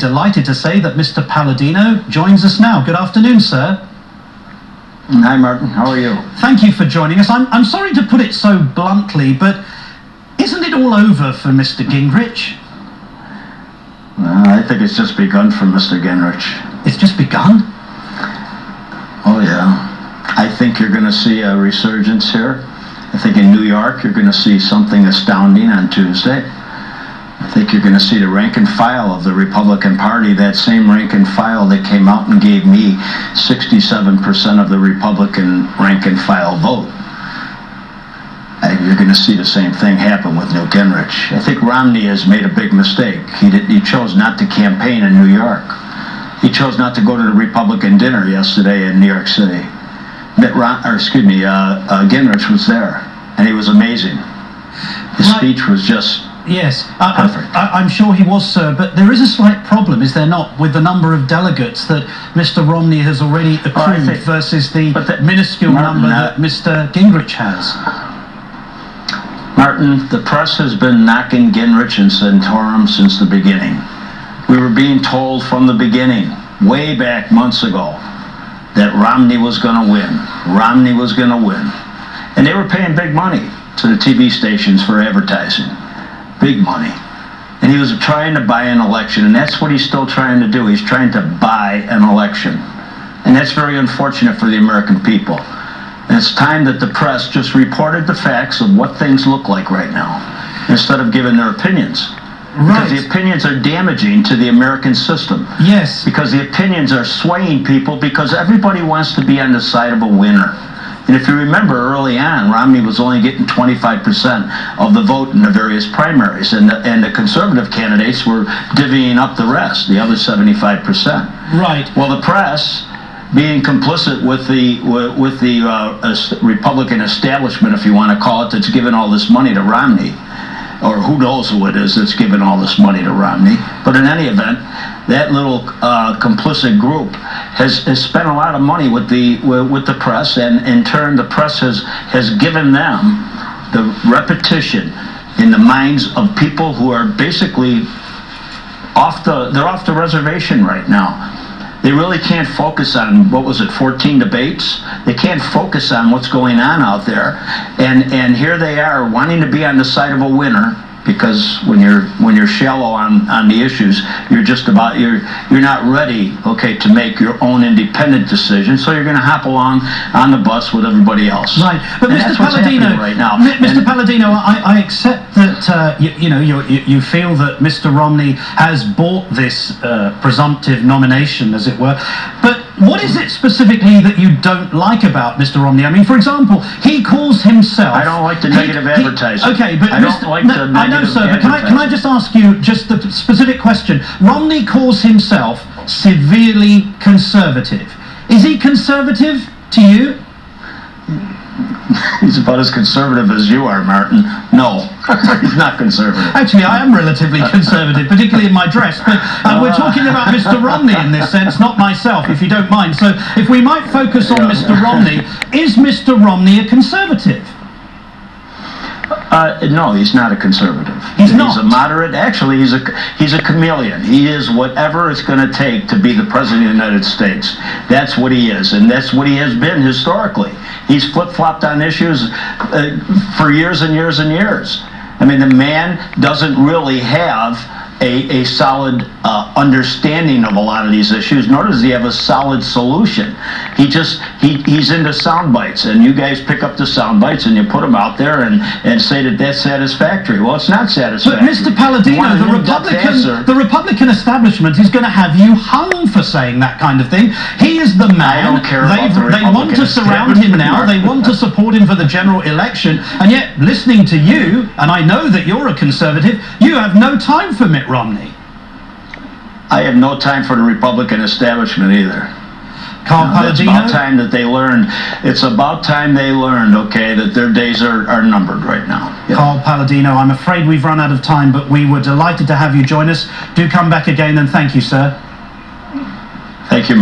delighted to say that Mr. Palladino joins us now. Good afternoon, sir. Hi, Martin. How are you? Thank you for joining us. I'm sorry to put it so bluntly, but isn't it all over for Mr. Gingrich? I think it's just begun for Mr. Gingrich. It's just begun? Oh, yeah. I think you're going to see a resurgence here. I think in New York you're going to see something astounding on Tuesday. I think you're going to see the rank and file of the Republican Party, that same rank and file that came out and gave me 67% of the Republican rank and file vote. You're going to see the same thing happen with Newt Gingrich. I think Romney has made a big mistake. He chose not to campaign in New York. He chose not to go to the Republican dinner yesterday in New York City. Gingrich was there, and he was amazing. His speech was just perfect. I'm sure he was, sir, but there is a slight problem, is there not, with the number of delegates that Mr. Romney has already accrued versus the minuscule number that Mr. Gingrich has? Martin, the press has been knocking Gingrich and Santorum since the beginning. We were being told from the beginning, way back months ago, that Romney was going to win. Romney was going to win. And they were paying big money to the TV stations for advertising. Big money. And he was trying to buy an election, and that's what he's still trying to do. He's trying to buy an election. And that's very unfortunate for the American people. And it's time that the press just reported the facts of what things look like right now, instead of giving their opinions. Because the opinions are damaging to the American system. Yes. Because the opinions are swaying people, because everybody wants to be on the side of a winner. And if you remember early on, Romney was only getting 25% of the vote in the various primaries, and the conservative candidates were divvying up the rest, the other 75%. Right. Well, the press, being complicit with the Republican establishment, if you want to call it, that's given all this money to Romney, or who knows who it is that's given all this money to Romney. But in any event, that little complicit group has spent a lot of money with the press, and in turn the press has given them the repetition in the minds of people who are basically off the reservation right now. They really can't focus on, 14 debates? They can't focus on what's going on out there. And here they are wanting to be on the side of a winner, because when you're shallow on the issues, you're not ready, to make your own independent decision, so you're going to hop along on the bus with everybody else. Right, but Mr. Palladino, right now. Mr. Palladino, I accept that you feel that Mr. Romney has bought this presumptive nomination, as it were, but what is it specifically that you don't like about Mr. Romney? I mean, for example, he calls himself... I don't like the negative advertising. Okay, but I don't like the negative I know, sir, but can I just ask you just the specific question? Romney calls himself severely conservative. Is he conservative to you? He's about as conservative as you are, Martin. No, he's not conservative. Actually, I am relatively conservative, particularly in my dress, but we're talking about Mr. Romney in this sense, not myself, if you don't mind. So if we might focus on Mr. Romney, is Mr. Romney a conservative? No, he's not a conservative. He's not. He's a moderate. Actually, he's a chameleon. He is whatever it's going to take to be the President of the United States. That's what he is, and that's what he has been historically. He's flip-flopped on issues for years and years and years. I mean, the man doesn't really have a solid understanding of a lot of these issues, nor does he have a solid solution. He's into sound bites, and you guys pick up the sound bites and you put them out there and say that that's satisfactory. Well, it's not satisfactory. But Mr. Palladino, the Republican establishment is going to have you hung for saying that kind of thing. He is the man. I don't care about the They want to surround him now. They want to support him for the general election. And yet, listening to you, and I know that you're a conservative, you have no time for Mitt Romney. I have no time for the Republican establishment either. Palladino? It's about time that they learned. It's about time they learned, that their days are numbered right now. Yeah. Carl Palladino, I'm afraid we've run out of time, but we were delighted to have you join us. Do come back again, and thank you, sir. Thank you, Mark.